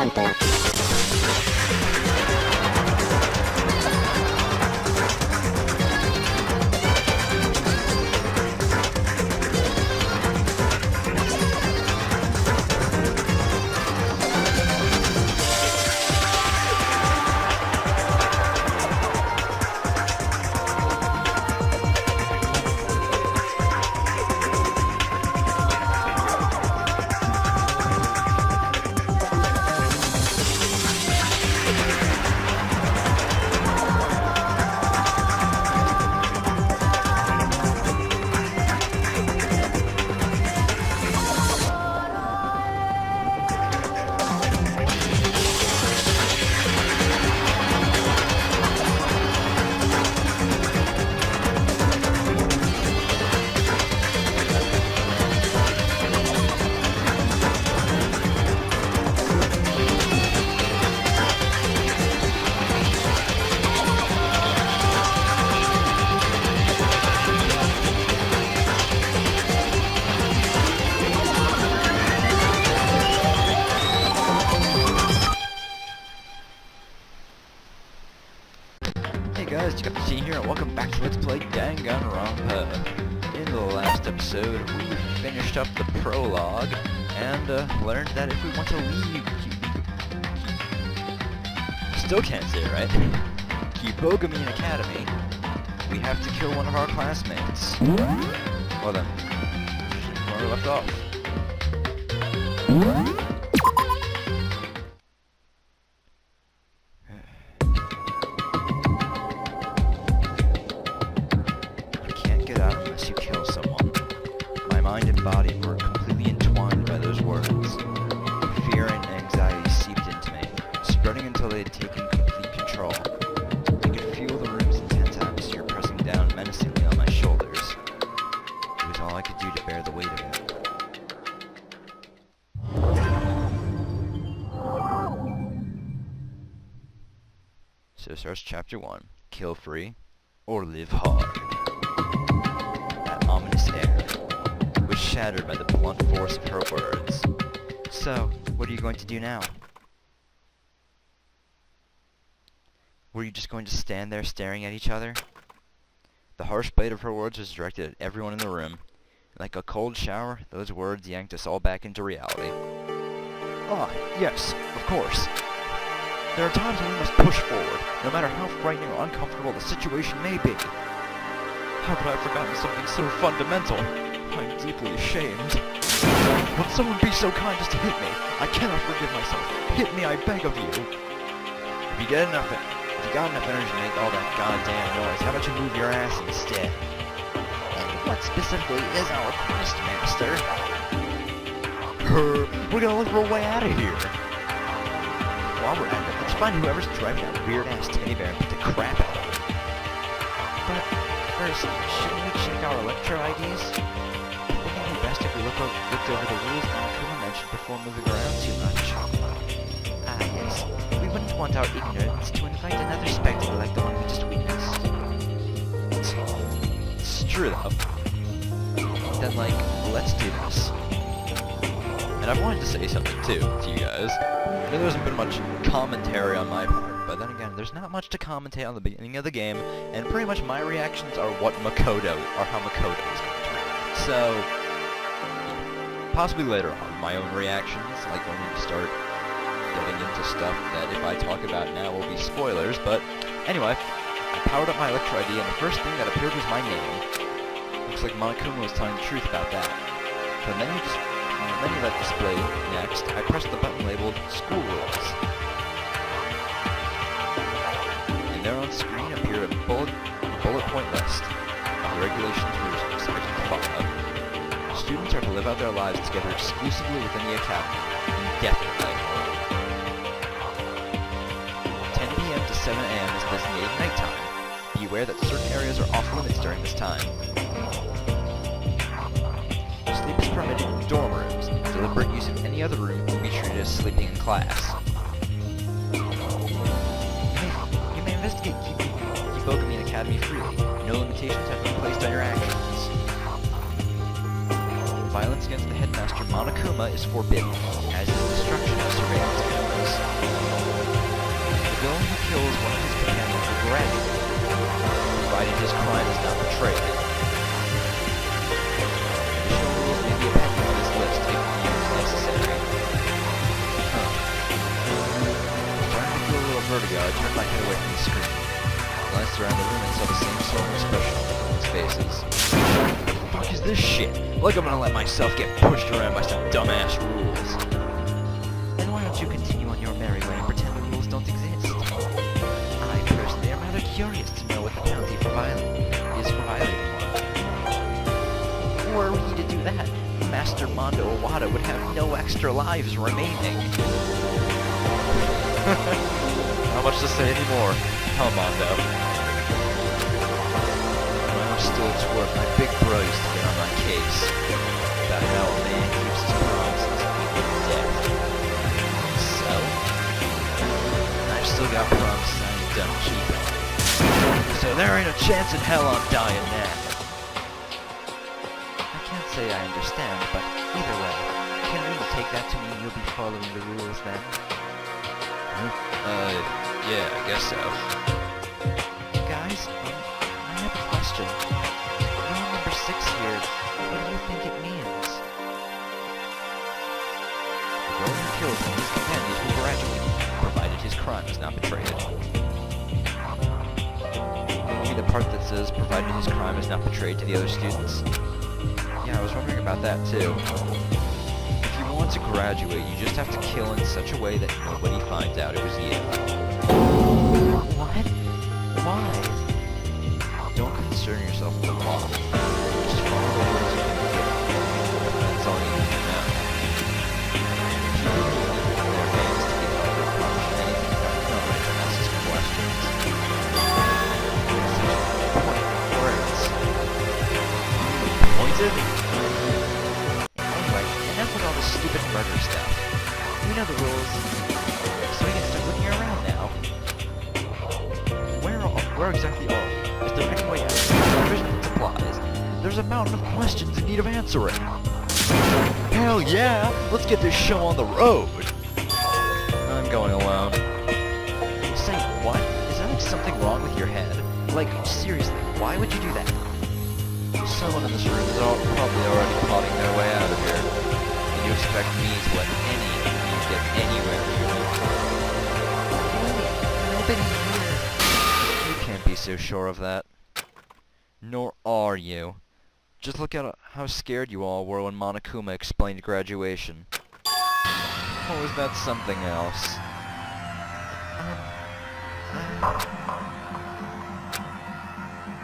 DanganRonpa. Hey guys, DanganRonpa here, and welcome back to Let's Play DanganRonpa. In the last episode, we finished up the prologue, and learned that if we want to leave still can't say it right. Academy Academy, we have to kill one of our classmates. Well then, where we left off. You kill someone. My mind and body were completely entwined by those words. Fear and anxiety seeped into me, spreading until they had taken complete control. I could feel the room's intense atmosphere pressing down menacingly on my shoulders. It was all I could do to bear the weight of it. So starts chapter 1. Kill free or live hard. Ominous air was shattered by the blunt force of her words. So, what are you going to do now? Were you just going to stand there staring at each other? The harsh blade of her words was directed at everyone in the room. Like a cold shower, those words yanked us all back into reality. Ah, yes, of course. There are times when we must push forward, no matter how frightening or uncomfortable the situation may be. How could I have forgotten something so fundamental? I'm deeply ashamed. Would someone be so kind as to hit me? I cannot forgive myself. Hit me, I beg of you. If you got enough energy to make all that goddamn noise, how about you move your ass instead? And what specifically is our quest, Master? We're gonna look for a way out of here. While we're at it, let's find whoever's driving that weird-ass teddy bear and beat the crap out of him. But first, shouldn't we check our electro IDs? Wouldn't it be best if we looked over the rules Monokuma mentioned before moving around too much? Ah, yes. We wouldn't want our ignorance to invite another spectacle like the one we just witnessed. It's true, though. Then, let's do this. And I've wanted to say something, too, to you guys. I know there hasn't been much commentary on my part, but then again, there's not much to commentate on the beginning of the game, and pretty much my reactions are how Makoto is going to react. So, possibly later on, my own reactions, like when we start getting into stuff that if I talk about now will be spoilers, but anyway, I powered up my Electro ID, and the first thing that appeared was my name. Looks like Monokuma was telling the truth about that. So then you just menu that displayed next, I pressed the button labeled School Rules. And there on screen appeared a bullet point list of the regulations we were expected to follow. Students are to live out their lives together exclusively within the Academy, indefinitely. 10 p.m. to 7 a.m. is designated nighttime. Be aware that certain areas are off limits during this time. Sleep is permitted in dorm rooms. Deliberate use of any other room will be treated as sleeping in class. You may investigate Academy Academy freely. No limitations have been placed on your actions. Violence against the headmaster Monokuma is forbidden, as is destruction of surveillance cameras. The villain who kills one of his companions will graduate, provided his crime is not betrayed. Additional rules may be appended to this list if deemed necessary. Starting to feel a little vertigo, I turned my head away from the screen. I glanced around the room and saw the same solemn expression on everyone's faces. What the fuck is this shit? Like I'm gonna let myself get pushed around by some dumbass rules. Then why don't you continue on your merry way and pretend the rules don't exist? I personally am rather curious to know what the penalty for is for violating one. Were we to do that, Master Mondo Oowada would have no extra lives remaining. Not much to say anymore. Come on, though. When I was still at work, my big bro used to get on my case about how a man keeps his promises even in death. So, I've still got promises I ain't done keeping. So there ain't a chance in hell I'm dying now. I can't say I understand, but either way, can we take that to mean you'll be following the rules then? Yeah, I guess so. Guys, I have a question. Rule number 6 here, what do you think it means? The villain who kills one of his companions will graduate, provided his crime is not betrayed. Maybe the part that says, provided his crime is not betrayed to the other students? Yeah, I was wondering about that too. If you want to graduate, you just have to kill in such a way that nobody finds out it was you. What? Why? Don't concern yourself with the law. Just follow the rules you've been given. That's all you need to know. If you really need to their hands to get out of their punch, anything but nobody can ask some questions. Point words. Pointed? Anyway, enough with all this stupid murder stuff. We know the rules, so we can start looking around now. Where exactly are we? Is there any way out? Provision supplies. There's a mountain of questions in need of answering. Hell yeah! Let's get this show on the road! I'm going alone. Say, what? Is there like something wrong with your head? Like, seriously, why would you do that? Someone in this room is probably already plotting their way out of here. And you expect me to let any of you get anywhere here? Nobody here. You can't be so sure of that. Nor are you. Just look at how scared you all were when Monokuma explained graduation. Or was that something else?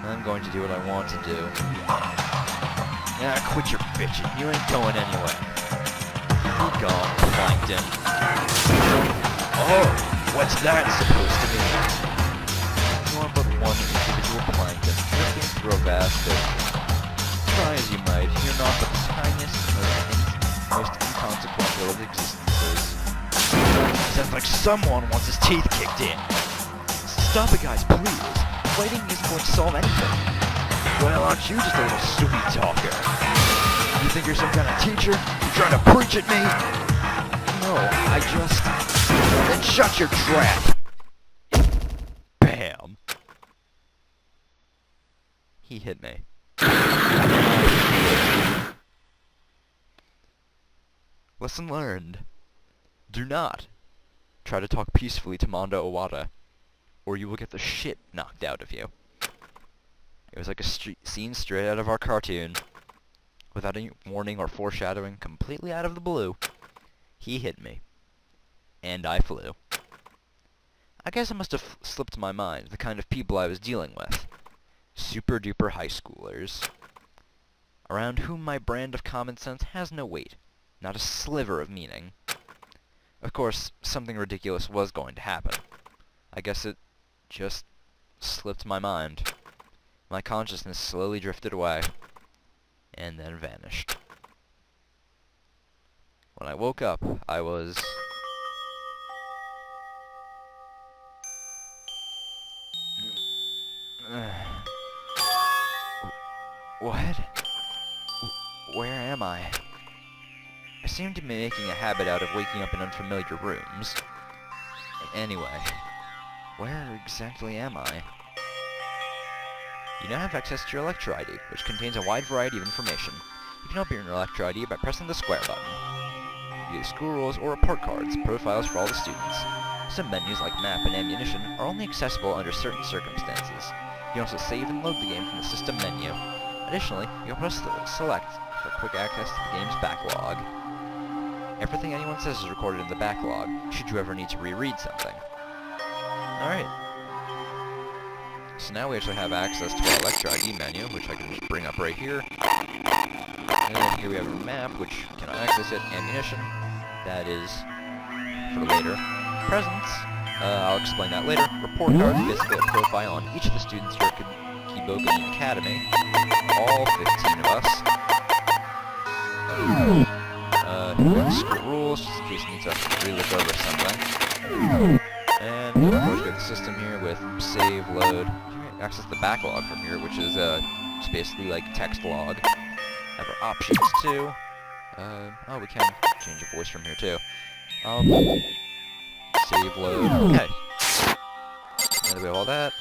I'm going to do what I want to do. Yeah, quit your bitching. You ain't going anywhere. Be gone, Plankton. Oh, what's that supposed to mean? You are but one individual Plankton, drifting through a vast ocean. Try as you might, you're not but the tiniest, most inconsequential of existences. Sounds like someone wants his teeth kicked in. Stop it, guys, please. Fighting isn't going to solve anything. Well, aren't you just a little soupy talker? You think you're some kind of teacher? You trying to preach at me? No, I just... Then shut your trap! Bam! He hit me. Lesson learned. Do not try to talk peacefully to Mondo Oowada, or you will get the shit knocked out of you. It was like a scene straight out of our cartoon. Without any warning or foreshadowing, completely out of the blue, he hit me. And I flew. I guess it must have slipped my mind the kind of people I was dealing with. Super duper high schoolers, around whom my brand of common sense has no weight, not a sliver of meaning. Of course, something ridiculous was going to happen. I guess it just slipped my mind. My consciousness slowly drifted away, and then vanished. When I woke up, I was... What? Where am I? I seem to be making a habit out of waking up in unfamiliar rooms. Anyway, where exactly am I? You now have access to your lecture ID, which contains a wide variety of information. You can open your lecture ID by pressing the square button. View the school rules or report cards, profiles for all the students. Some menus like map and ammunition are only accessible under certain circumstances. You can also save and load the game from the system menu. Additionally, you can press select for quick access to the game's backlog. Everything anyone says is recorded in the backlog, should you ever need to reread something. Alright. So now we actually have access to our lecture ID menu, which I can just bring up right here. And then here we have a map, which cannot access it. Ammunition, that is for later. Presents, I'll explain that later. Report cards, basically a profile on each of the students here at Kibogani Academy. All 15 of us. School rules, just in case you need to relook over something. And of course we have the system here with save, load. You can access the backlog from here, which is just basically like text log. Have our options too. Oh, we can change the voice from here too. Save, load. Okay. Now that we have all that,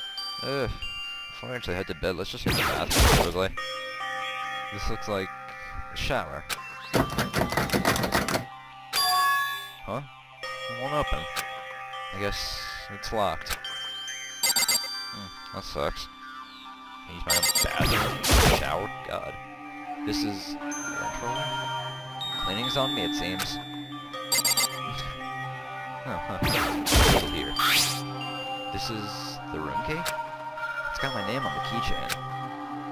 before I actually head to bed, let's just hit the bathroom quickly. This looks like a shower. Huh? It won't open. I guess it's locked. That sucks. I use my own bathroom. Shower? God. This is... Cleaning's on me, it seems. Oh, huh. Here. This is the room key? It's got my name on the keychain.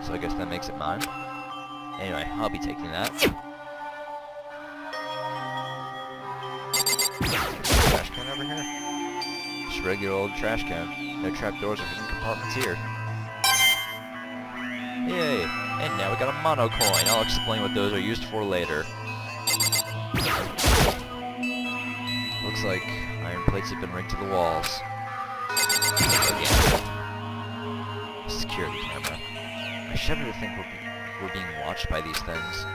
So I guess that makes it mine. Anyway, I'll be taking that. Trash can over here? Just a regular old trash can. No trapdoors or hidden compartments here. Yay! And now we got a mono coin. I'll explain what those are used for later. Looks like iron plates have been rigged to the walls. Again. Security camera. I shudder to think we're being watched by these things.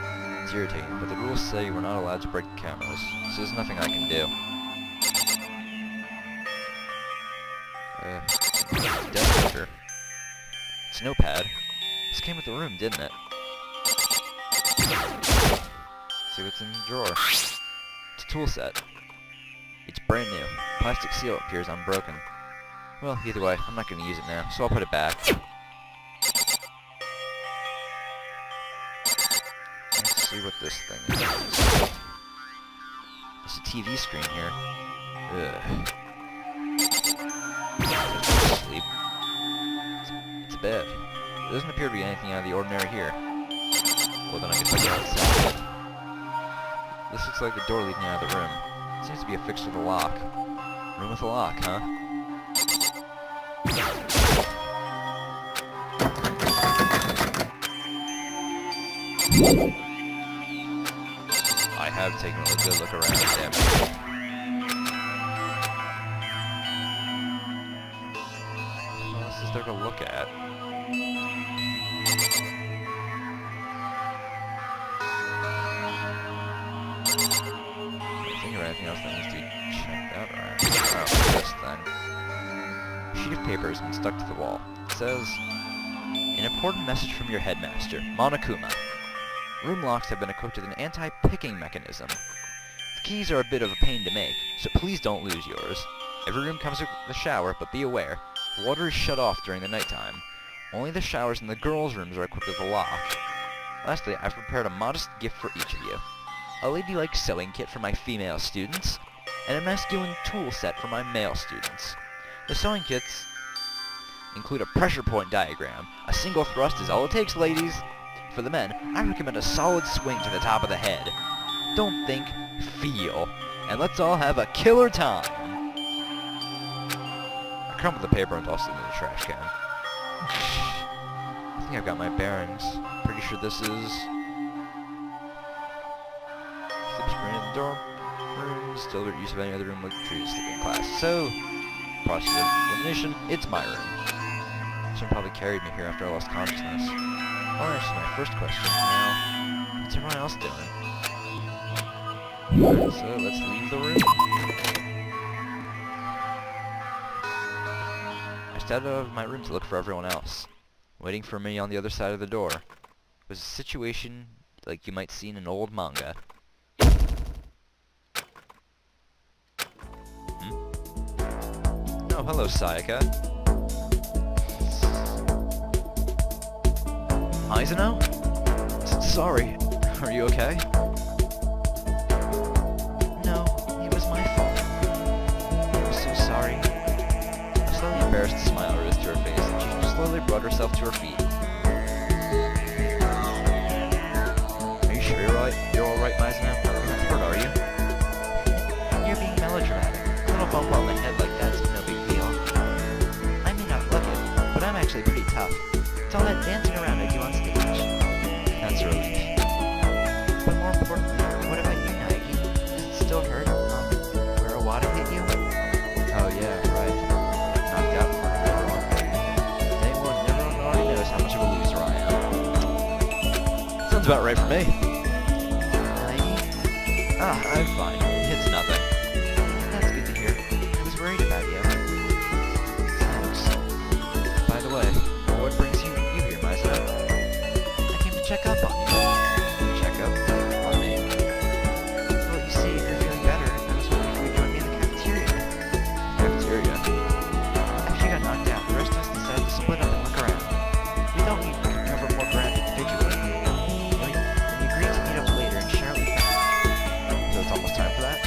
It's irritating, but the rules say we're not allowed to break cameras, so there's nothing I can do. Desk marker. It's a notepad. This came with the room, didn't it? Let's see what's in the drawer. It's a tool set. It's brand new. Plastic seal appears unbroken. Well, either way, I'm not going to use it now, so I'll put it back. Let's see what this thing is. There's a TV screen here. Ugh. Sleep. It's a bed. There doesn't appear to be anything out of the ordinary here. Well, then I guess I'll go outside. This looks like the door leading out of the room. It seems to be affixed with a lock. Room with a lock, huh? I have taken a good look around, damn it. What else is there to look at? Anything else that needs to be checked out around? Oh, this thing. A sheet of paper has been stuck to the wall. It says, an important message from your headmaster, Monokuma. Room locks have been equipped with an anti-picking mechanism. The keys are a bit of a pain to make, so please don't lose yours. Every room comes with a shower, but be aware, water is shut off during the nighttime. Only the showers in the girls' rooms are equipped with a lock. Lastly, I've prepared a modest gift for each of you. A ladylike sewing kit for my female students, and a masculine tool set for my male students. The sewing kits include a pressure point diagram. A single thrust is all it takes, ladies. For the men, I recommend a solid swing to the top of the head. Don't think, feel. And let's all have a killer time. I crumpled the paper and tossed it into the trash can. I think I've got my bearings. Pretty sure this is... Slip screen in the door. Room. Still good use of any other room like trees in class. So, process of elimination, it's my room. Someone probably carried me here after I lost consciousness. I'll answer my first question now. What's everyone else doing? So, let's leave the room. walked out of my room to look for everyone else. Waiting for me on the other side of the door was a situation like you might see in an old manga. Oh, hello, Sayaka. Mizuno? Sorry. Are you okay? No, it was my fault. I'm so sorry. A slowly embarrassed smile rose to her face, and she slowly brought herself to her feet. Are you sure you're alright, Mizuno? You're not hurt, are you? You're being melodramatic. A little bump on the head like that's no big deal. I may not look it, but I'm actually pretty tough. It's all that dancing around I do on stage. That's a relief. But more importantly, what about you, Naegi? Does it still hurt? Where Oowada hit you? Oh yeah, right. Knocked out for everyone. Everyone already knows how much of a loser I am. Sounds about right for me. Naegi? I'm fine. It's nothing. That's good to hear. I was worried about you. Thanks. By the way, what brings you here, Mizuno? I came to check up on you. Check up on me? Well, you see, you're feeling better, and I was wondering if you would join me in the cafeteria. Cafeteria? After you got knocked out, the rest of us decided to split up and look around. We thought we'd cover more ground individually. We agreed to meet up later and share what we found. So it's almost time for that?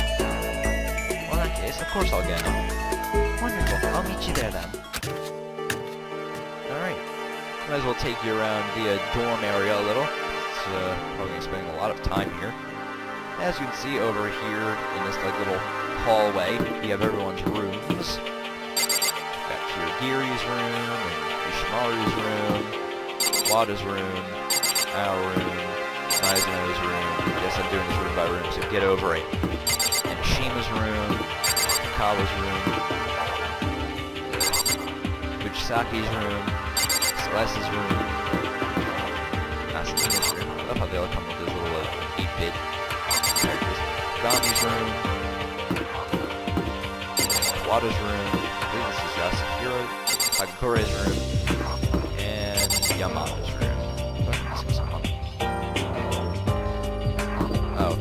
Well, in that case, of course I'll get it. Wonderful. I'll meet you there then. Alright. Might as well take you around the dorm area a little. It's probably spending a lot of time here. As you can see over here in this like little hallway, you have everyone's rooms. Got Kirigiri's room, and Ishimaru's room, Wada's room, our room, Mizuno's room. I guess I'm doing this room by room, so get over it. And Shima's room, Kawa's room, Fujisaki's room, Celeste's room, Asakina's room. I love how they all come with those little 8-bit characters. Gami's room, Wada's room, I believe this is Yasukiro, Hakure's room, and Yamada's room. Oh, I'm missing someone. Oh,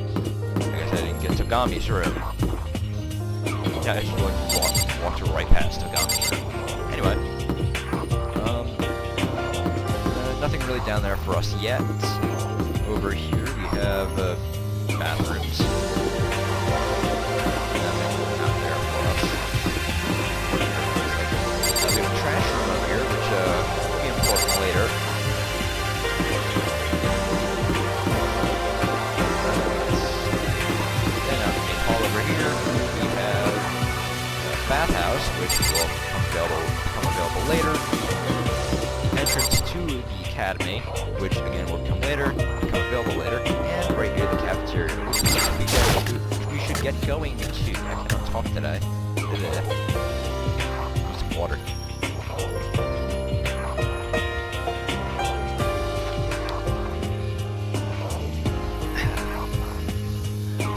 I guess I didn't get Togami's room. Yeah, I just walked right past Togami's room. Anyway. Nothing really down there for us yet. Over here we have bathrooms. Nothing out there for us. We have a trash room over here, which will be important later. Then out the main hall over here, we have a bathhouse, which will become available later. Entrance to the Academy, which again will become available later, and right here the cafeteria, which we should get going to. I cannot talk today. Need some water.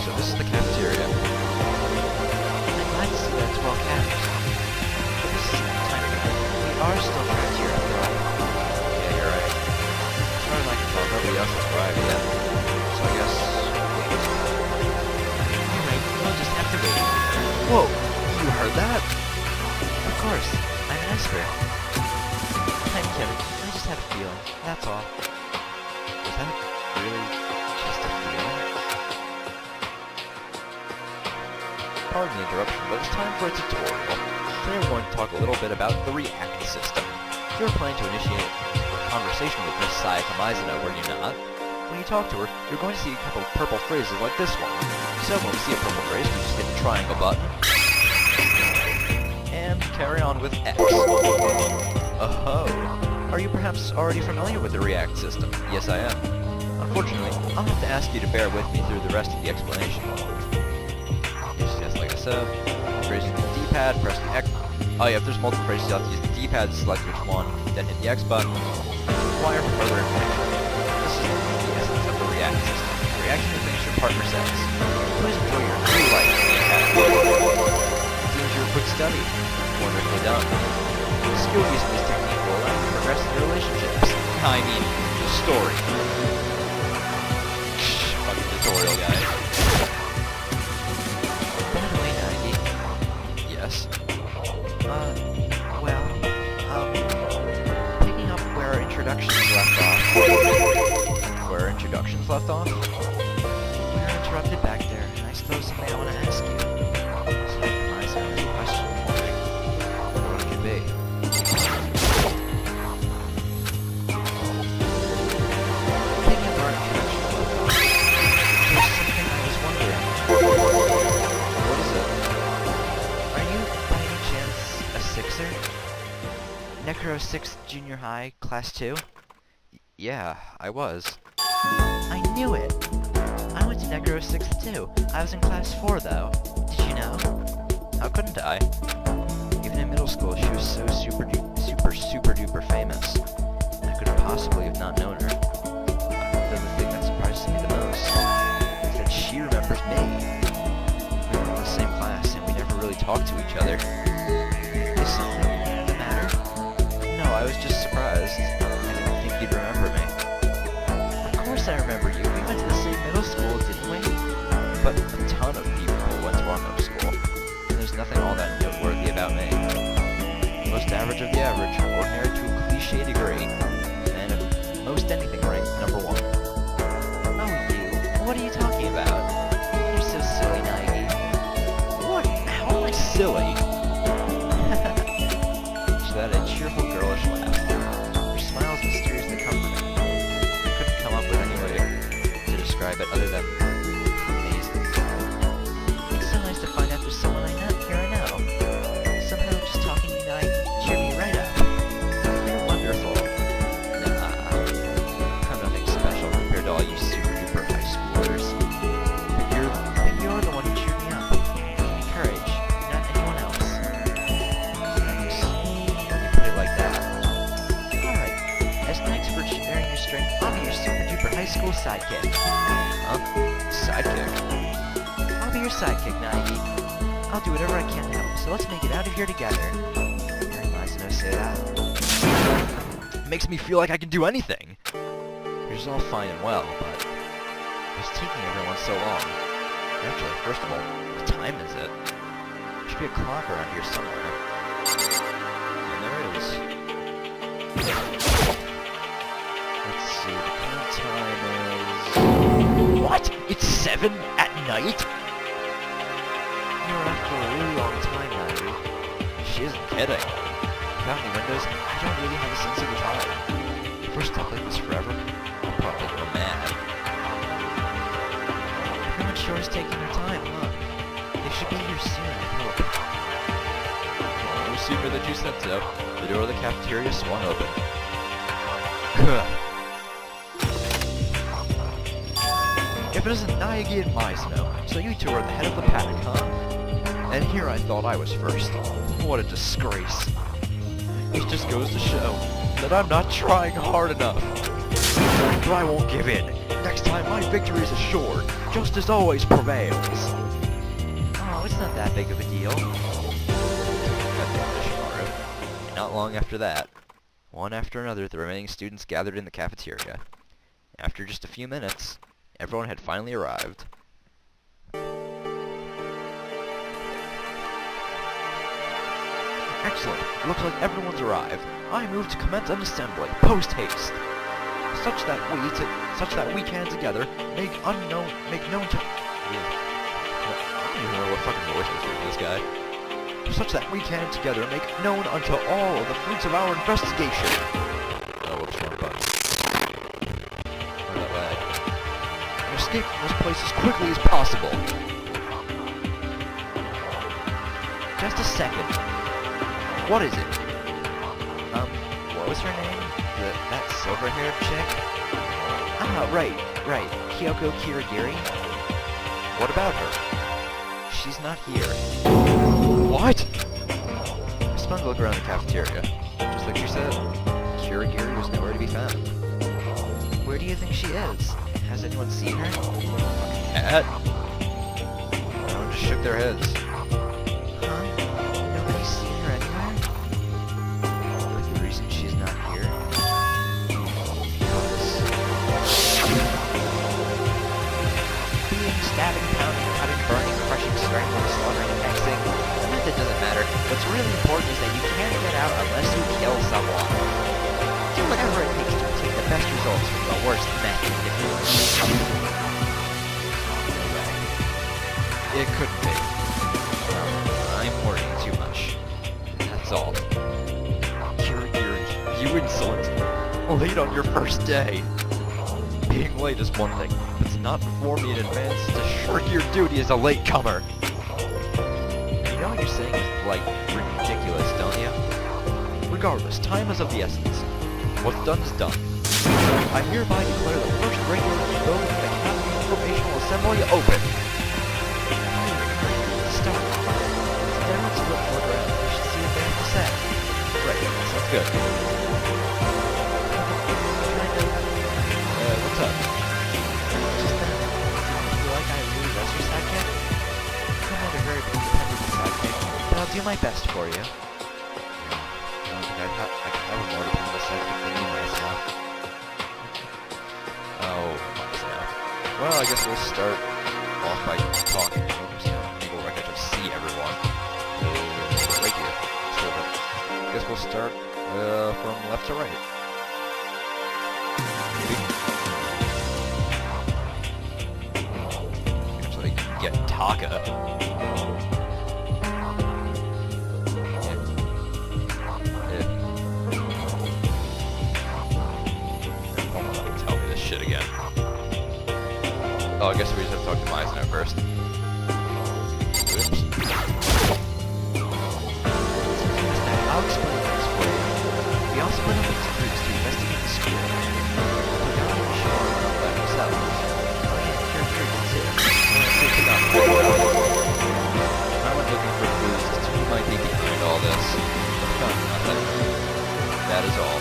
So this is the cafeteria. I'm glad to see that it's well kept. But this is the time we are still trapped here after all. Nobody else has arrived yet, so I guess... Alright, we'll just have to wait. Whoa! You heard that? Of course, I'm an expert. I'm kidding, I just have a feeling, that's all. Was that really just a feeling? Pardon the interruption, but it's time for a tutorial. Today we're going to talk a little bit about the React system. If you're planning to initiate conversation with Miss Sayaka Mizuno, were you not? When you talk to her, you're going to see a couple of purple phrases like this one. So when we see a purple phrase, we just hit the triangle button, and carry on with X. Oh, are you perhaps already familiar with the React system? Yes, I am. Unfortunately, I'll have to ask you to bear with me through the rest of the explanation. Just like I said, phrases the D-pad, press the X. Oh yeah, if there's multiple phrases, you have to use the D-pad to select which one, then hit the X button. Require further information. This is the essence of the React system. Reaction is things your partner says. Please enjoy your free life in the Academy. It seems you're a quick study. Wonderfully done. You'll use this technique will allow you to progress in your relationships. I mean, the story. Fucking tutorial, guys. By the way, Nagi. Yes? Picking up where our introductions left off. Where our introductions left off? We were interrupted back there, and I suppose something I want to ask you. So I can rise up with a question for me. What it could be. Picking up our introductions left off. There's something I was wondering. What is it? Are you, by any chance, a Sixer? Necro 6th Junior High, Class 2? Yeah, I was. I knew it! I went to Necro 6th too. I was in Class 4 though. Did you know? How couldn't I? Even in middle school, she was so super duper famous. I couldn't possibly have not known her. Though the thing that surprises me the most is that she remembers me. We were in the same class and we never really talked to each other. Is something the matter? No, I was just surprised. I didn't think you'd remember me. Of course I remember you. We went to the same middle school, didn't we? But a ton of people went to our middle school. And there's nothing all that noteworthy about me. Most average of the average, ordinary to a cliche degree. And if most anything ranked #1. Oh, you. What are you talking about? You're so silly, Nagi. What? How am I silly? She let a cheerful, girlish laugh. Her smile is mysteriously comforting. I couldn't come up with any way to describe it other than amazing. It's so nice to find out there's someone I know. Somehow just talking to you now cheered me right up. You're wonderful. Nah, I'm nothing special compared to all you super duper high schoolers. But you're the one who cheered me up. Gave me courage, not anyone else. Thanks. When you put it like that. Alright, as thanks for sharing your strength, I'll be your super duper high school sidekick. Huh? Sidekick? I'll be your sidekick, Nagi. I'll do whatever I can to help, so let's make it out of here together. Very nice to say that. It makes me feel like I can do anything. Which is all fine and well, but it's taking everyone so long. Actually, first of all, what time is it? There should be a clock around here somewhere. And there is. Let's see, the current time is... What? It's 7 at night? You're after a really long time, Nagi. She isn't kidding. Without any windows, I don't really have a sense of the time. If we're stuck like this forever, I'll probably go mad. Everyone sure is taking their time, huh? They should be here soon, I hope. Well, no sooner than you said so, the door of the cafeteria swung open. If it isn't Nagi and Maizno, so you two are the head of the pack, huh? And here I thought I was first. What a disgrace. It just goes to show that I'm not trying hard enough. But I won't give in. Next time my victory is assured. Justice always prevails. Oh, it's not that big of a deal. Not long after that, one after another, the remaining students gathered in the cafeteria. After just a few minutes, everyone had finally arrived. Excellent. Looks like everyone's arrived. I move to commence an assembly, post-haste. Such that we can together make known to... I don't even know what fucking voice is doing this guy. Such that we can together make known unto all of the fruits of our investigation. Oh, whoops, wrong button. That way. And escape from this place as quickly as possible. Just a second. What is it? What was her name? That silver-haired chick? Ah, right. Kyoko Kirigiri? What about her? She's not here. What? I spun a look around the cafeteria. Just like you said, Kirigiri was nowhere to be found. Where do you think she is? Has anyone seen her? Cat? Everyone just shook their heads. Huh? Nobody's seen her anywhere? matter. What's really important is that you can't get out unless you kill someone. Do whatever it takes to obtain the best results from the worst method. No way. It couldn't be. I'm worrying too much. That's all. You insolent. Late on your first day. Being late is one thing, but to not inform me in advance is to shirk your duty as a latecomer. You know what you're saying is, like, ridiculous, don't you? Regardless, time is of the essence. What's done is done. I hereby declare the first regular building of the Academy Informational Assembly open. Start. Everyone's a little more around. We should see what they have to say. Right, sounds good. What's up? Just that, do you like I really was your sidekick? I'm not a very dependable sidekick, but I'll do my best for you. I don't think I can have a more dependable sidekick than you myself. Oh, well, I guess we'll start off by talking. Maybe where I can just see everyone. Right here. So, I guess we'll start from left to right. Get Taka. Tell me this shit again. Oh, I guess we just have to talk to Meisner first. Oops. I'll explain this for you. We all split up into groups to investigate the school. We got on the shore by ourselves. Oh yeah, you're here too. I went looking for clues as to who might be behind all this. Found nothing. That is all.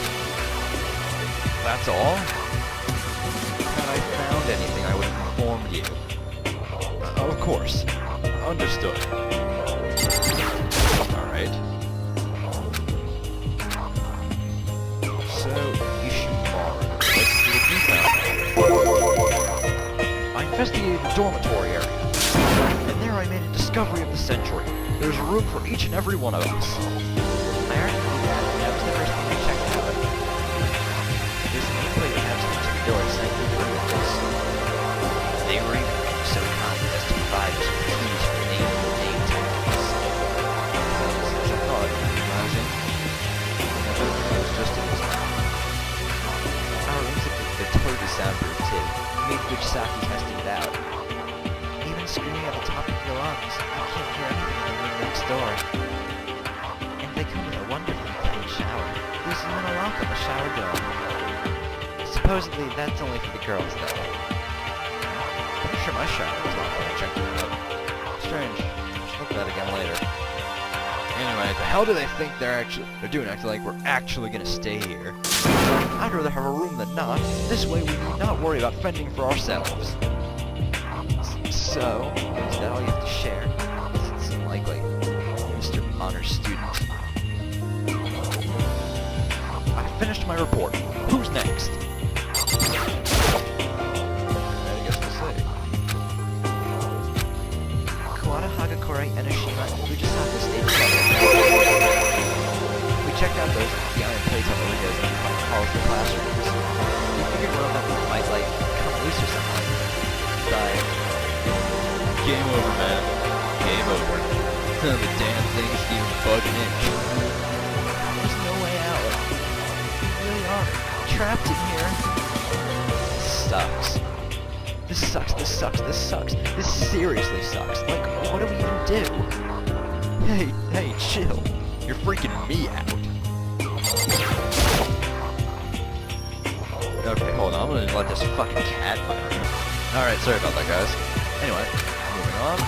That's all? Had I found anything, I would have informed you. Of course. Understood. Alright. So, Ishimaru. Let's see what you found. I investigated the dormitory area. And there I made a discovery of the century. There's room for each and every one of us. I already knew that. That was the first thing I checked out. There's a nameplate attached to the door saying the room is this. They were even so kind as to provide us with keys for name tags. As I thought, when I was in, it was just in his mouth. Our rooms are totally soundproof too. We made good Saki testing it out. Screaming at the top of your lungs, I can't hear anything in the room next door. And they come with a wonderfully clean shower. There's even a lock on the shower door. Supposedly, that's only for the girls, though. I'm sure my shower was locked when I checked it out. Strange. Should look at that again later. Anyway, the hell do they think they're doing acting like we're actually gonna stay here? I'd rather have a room than not. This way we need not worry about fending for ourselves. So, is that all you have to share? Doesn't seem likely. Mr. Honor Student. I finished my report. Who's next? I guess we'll see. Oowada, Hagakure, Enoshima, and Fujisaka stayed together. We checked out those iron plates on the windows and the halls of the classrooms. We figured one of them might, like, come loose or something. But game over, man. Game over. The damn thing is even budge an inch. There's no way out. We really are trapped in here. This sucks. This sucks, this sucks, this sucks. This seriously sucks. Like, what do we even do? Hey, chill. You're freaking me out. Okay, hold on. I'm gonna let this fucking cat in my room. Alright, sorry about that, guys. Anyway. Moving on.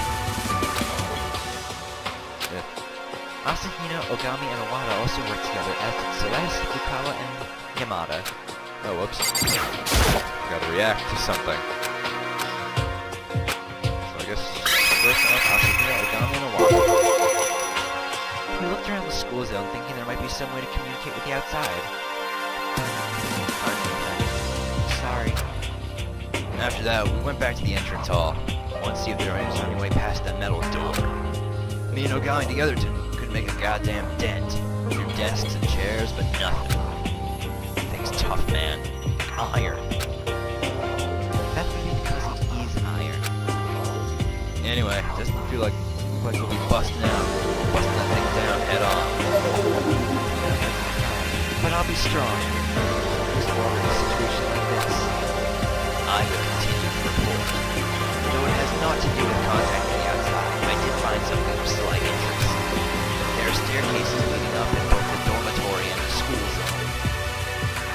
Asahino, Ogami, and Oowada also work together, as did Celeste, Fukawa, and Yamada. Oh, whoops. Gotta react to something. So I guess first off, Asahino, Ogami, and Oowada. We looked around the school zone thinking there might be some way to communicate with the outside. Sorry. After that, we went back to the entrance hall. I want to see if there is any way past that metal door. Me and Ogami together couldn't make a goddamn dent. Your desks and chairs, but nothing. Thing's tough, man. Iron. That would be because it is iron. Anyway, doesn't feel like we'll be busting that thing down head on. But I'll be strong. There's no longer a situation like this. I will continue to report. Though it has not to do with contacting the outside, I did find something of slight interest. There are staircases leading up in both the dormitory and the school zone.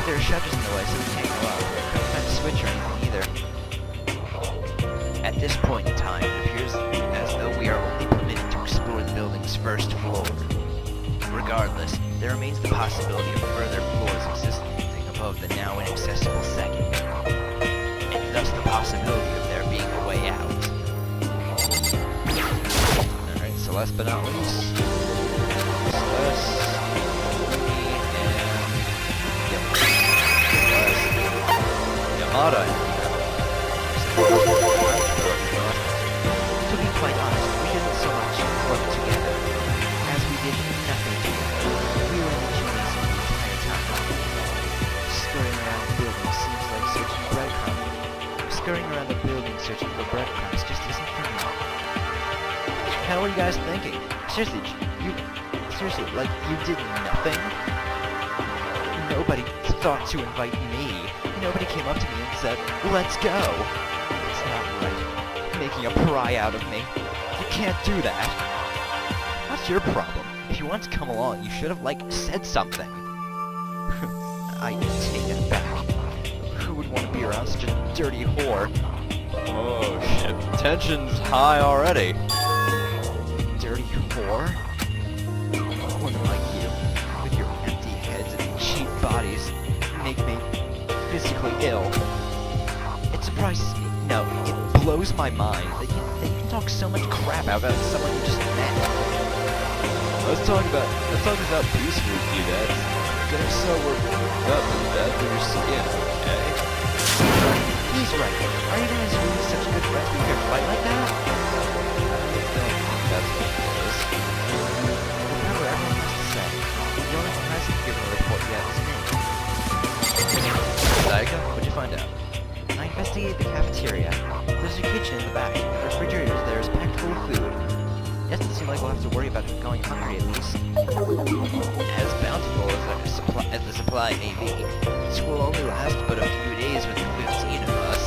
There are shutters in the way, so we can't go up. Couldn't find a switch or anything either. At this point in time, it appears as though we are only permitted to explore the building's first floor. Regardless, there remains the possibility of further floors existing above the now inaccessible second, and thus the possibility of there being a way out. Alright, so last but not least, Celeste, me, and Oowada. To be quite honest, we didn't so much work together as we did nothing together. We were in the gymnasium the entire time. Scurrying around the building seems like searching breadcrumbs. Scurrying around the building searching for breadcrumbs just isn't for me. Now what are you guys thinking? Seriously, like you did nothing? Nobody thought to invite me. Nobody came up to me and said, let's go. It's not right. Making a pry out of me. You can't do that. What's your problem? If you wanted to come along, you should have, like, said something. I take it back. Who would want to be around such a dirty whore? Oh, shit. Tension's high already. Dirty whore? One like you, with your empty heads and cheap bodies, make me physically ill. It surprises me. No, it blows my mind that you can talk so much crap about someone you just met. Let's talk about peacefully with you, Dad. Getting so worked up is bad for your skin, okay? He's right. Are you guys really such good friends that you can fight like that? That's what it is. Remember, everyone has to say. The only one who hasn't given a report yet is me. Saika, what'd you find out? I investigated the cafeteria. There's a kitchen in the back. The refrigerator there is packed full of food. It doesn't seem like we'll have to worry about going hungry, at least. As bountiful as the supply may be, this will only last but a few days with the 15 of us.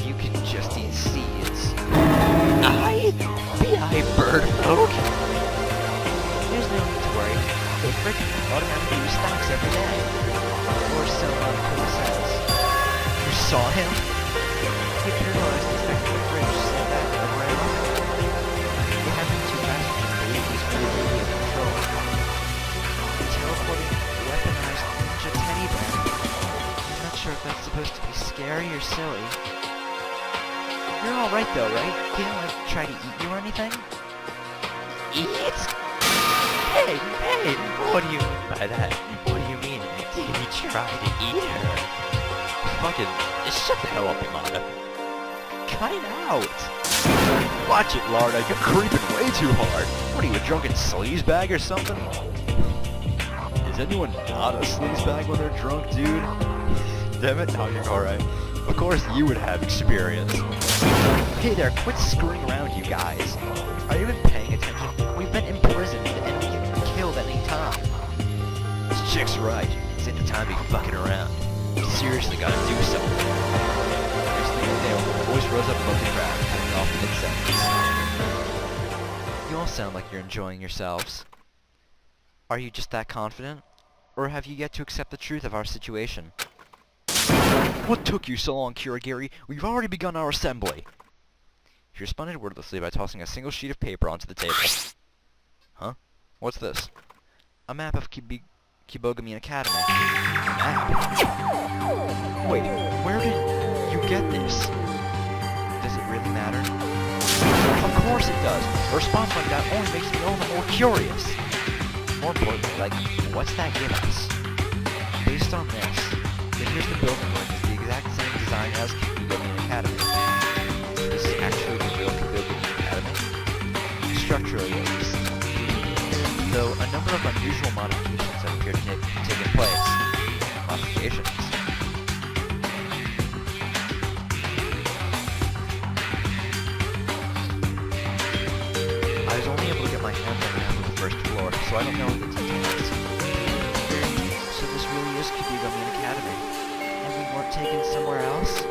You can just eat seeds. B.I. bird folk? There's no need to worry. The fridge automatically restocks every day. Or so Uncle says. You saw him? He paralyzed the second the fridge, said that and ran off. It happened too fast for him to believe he was really in control. Teleporting weaponized ninja teddy bear. I'm not sure if that's supposed to be scary or silly. You're alright though, right? He didn't like try to eat you or anything? Eat? Hey! What do you mean by that? What do you mean? Did he try to eat her? Fucking shut the hell up, Oowada. Cut it out! Watch it, Larda, you're creeping way too hard. What are you, a drunken sleazebag or something? Is anyone not a sleazebag when they're drunk, dude? Damn it, no, you're alright. Of course you would have experience. Hey there, quit screwing around, you guys. Are you even paying attention? We've been imprisoned and we can be killed any time. This chick's right. This ain't the time to be fucking around. We seriously gotta do something. Next thing you know, voice rose up above the crowd, cutting off mid-sentence. You all sound like you're enjoying yourselves. Are you just that confident? Or have you yet to accept the truth of our situation? What took you so long, Kurogiri? We've already begun our assembly. He responded wordlessly by tossing a single sheet of paper onto the table. Huh? What's this? A map of Kibogami Academy. A map? Wait, where did you get this? Does it really matter? Of course it does. A response like that only makes me all the more curious. More importantly, like, what's that give us? Based on this, then here's the building which is the exact same design as Kibogami Academy. This is actually the real Kibogami Academy. Structurally, at least. though a number of unusual modifications have appeared to have taken place. Modifications. I was only able to get my hands on the first floor, so I don't know the details. So this really is Kibigami Academy, and we weren't taken somewhere else?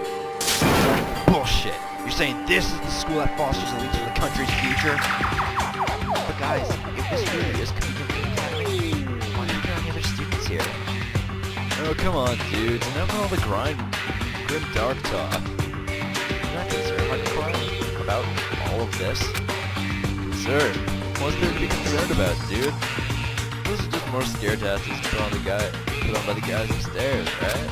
Bullshit! You're saying this is the school that fosters elites for the country's future? But guys, if this really is Kibigami Academy, why aren't there any other students here? Oh, come on, dudes. Enough of all the grim dark talk. You're not concerned about all of this? Sir, what's there to be concerned about, dude? This is just more scare tactics put on by the guys upstairs, right?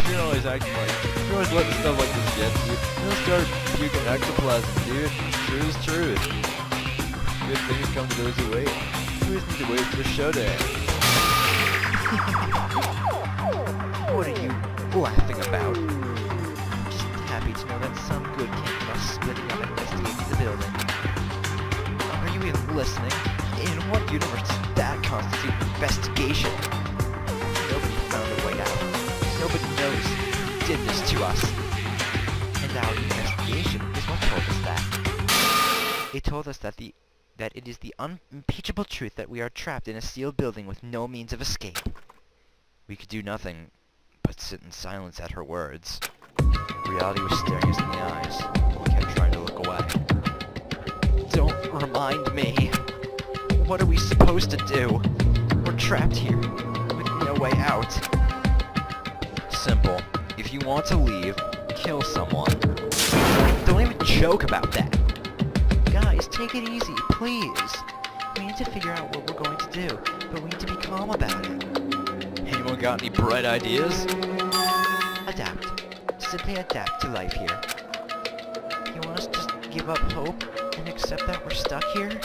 You're always acting like, you're always letting stuff like this get to you. You'll start puking ectoplasm, dude. Truth is truth. Good things come to those who wait. You always need to wait for the showdown. What are you laughing about? I'm just happy to know that some good came from us splitting up and investigating the building. Are you even listening? In what universe does that constitute an investigation? Nobody found a way out. Nobody knows who did this to us. And our investigation is what told us that. It told us that it is the unimpeachable truth that we are trapped in a sealed building with no means of escape. We could do nothing but sit in silence at her words. Reality was staring us in the eyes. We kept trying to look away. Don't remind me. What are we supposed to do? We're trapped here, with no way out. Simple. If you want to leave, kill someone. Don't even joke about that. Guys, take it easy, please. We need to figure out what we're going to do, but we need to be calm about it. Anyone got any bright ideas? Adapt. Simply adapt to life here. You want us to just give up hope and accept that we're stuck here?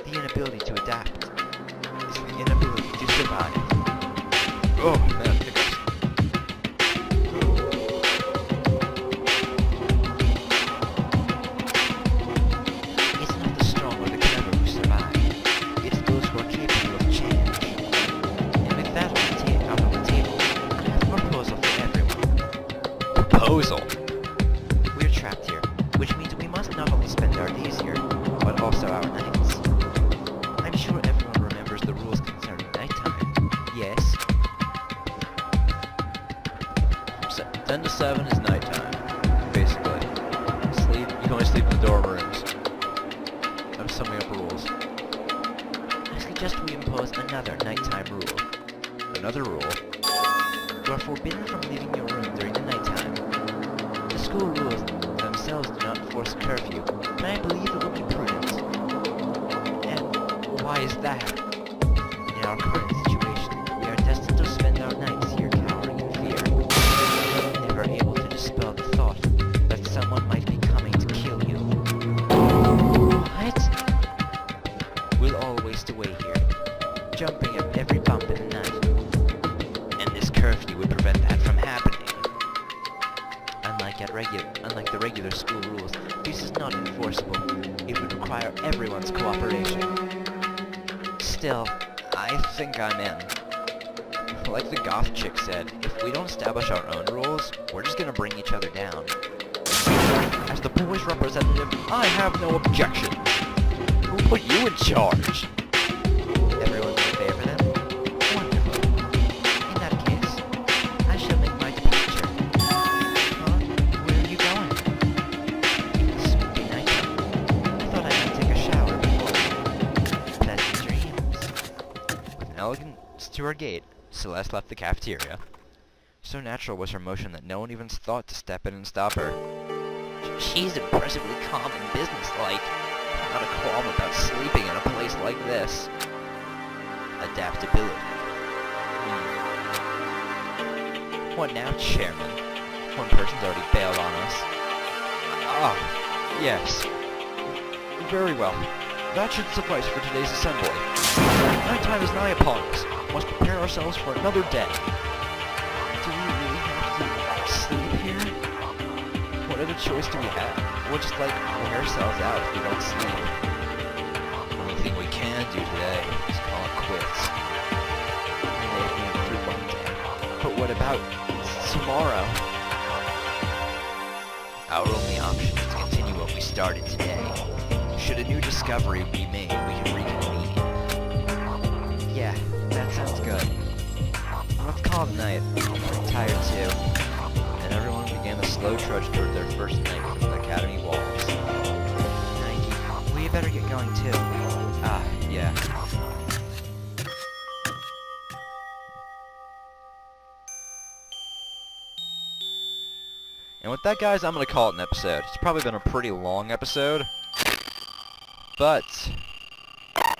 The inability to adapt is the inability to survive. Oh, man, hiccups. It's not the strong or the clever who survive. It's those who are capable of change. And with that out on the table, I have a proposal for everyone. Proposal? We're trapped here, which means we must not only spend our days here, but also our nights. I'm sure everyone remembers the rules concerning nighttime. Yes? 10 to 7 is nighttime, basically. You can only sleep in the dorm rooms. I'm summing up rules. I suggest we impose another nighttime rule. Another rule? You are forbidden from leaving your room during the nighttime. The school rules themselves do not enforce curfew, but I believe it will be prudent. And why is that? In our current situation, we are destined to spend our nights here cowering in fear, never able to dispel the thought that someone might be coming to kill you. What? We'll all waste away here, jumping at every bump in the night. And this curfew would prevent that from happening. Unlike the regular school rules, this is not enforceable. It would require everyone's cooperation. Still, I think I'm in. Like the goth chick said, if we don't establish our own rules, we're just gonna bring each other down. As the boys' representative, I have no objection. Who put you in charge? Everyone's in favor then? Wonderful. In that case, I shall make my departure. Huh? Where are you going? This would be nice. I thought I might take a shower before. Pleasant dreams. With an elegance to her gait, Celeste left the cafeteria. So natural was her motion that no one even thought to step in and stop her. She's impressively calm and businesslike. Not a qualm about sleeping in a place like this. Adaptability. What now, Chairman? One person's already bailed on us. Ah, yes. Very well. That should suffice for today's assembly. Nighttime is nigh upon us. Must prepare ourselves for another day. Do we really have to sleep here? What other choice do we have? We'll just, wear ourselves out if we don't sleep. The only thing we can do about tomorrow. Our only option is to continue what we started today. Should a new discovery be made, we can reconvene. Yeah, that sounds good. Let's call it a night. I'm tired too. And everyone began the slow trudge toward their first night within the Academy walls. Nike, we better get going too. Ah, yeah. And with that, guys, I'm going to call it an episode. It's probably been a pretty long episode. But,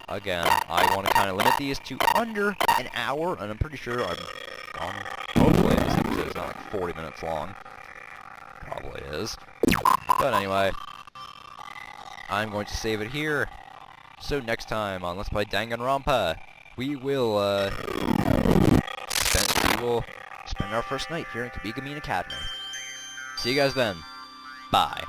again, I want to kind of limit these to under an hour. And I'm pretty sure I'm gone. Hopefully this episode is not like 40 minutes long. Probably is. But anyway, I'm going to save it here. So next time on Let's Play DanganRonpa, we will spend our first night here in Academy. See you guys then. Bye.